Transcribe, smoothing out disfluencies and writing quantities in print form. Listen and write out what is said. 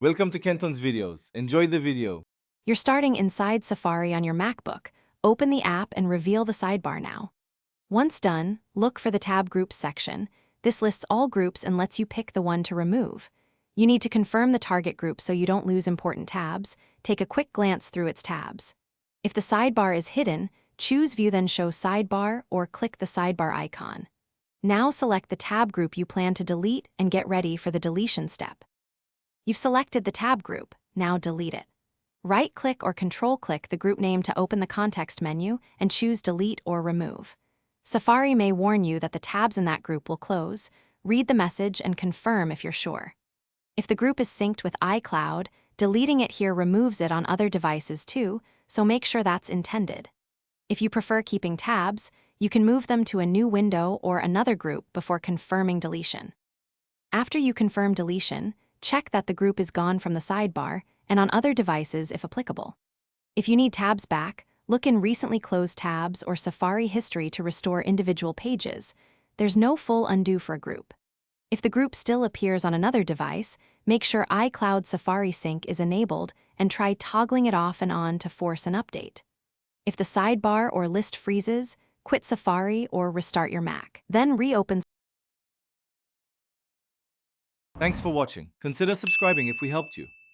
Welcome to Kenton's videos. Enjoy the video. You're starting inside Safari on your MacBook. Open the app and reveal the sidebar now. Once done, look for the Tab Groups section. This lists all groups and lets you pick the one to remove. You need to confirm the target group so you don't lose important tabs. Take a quick glance through its tabs. If the sidebar is hidden, choose View then Show Sidebar or click the sidebar icon. Now select the tab group you plan to delete and get ready for the deletion step. You've selected the tab group, now delete it. Right-click or control-click the group name to open the context menu and choose Delete or Remove. Safari may warn you that the tabs in that group will close. Read the message and confirm if you're sure. If the group is synced with iCloud, deleting it here removes it on other devices too, so make sure that's intended. If you prefer keeping tabs, you can move them to a new window or another group before confirming deletion. After you confirm deletion, check that the group is gone from the sidebar and on other devices if applicable. If you need tabs back, look in recently closed tabs or Safari history to restore individual pages. There's no full undo for a group. If the group still appears on another device, make sure iCloud Safari Sync is enabled and try toggling it off and on to force an update. If the sidebar or list freezes, quit Safari or restart your Mac. Then reopen. Thanks for watching. Consider subscribing if we helped you.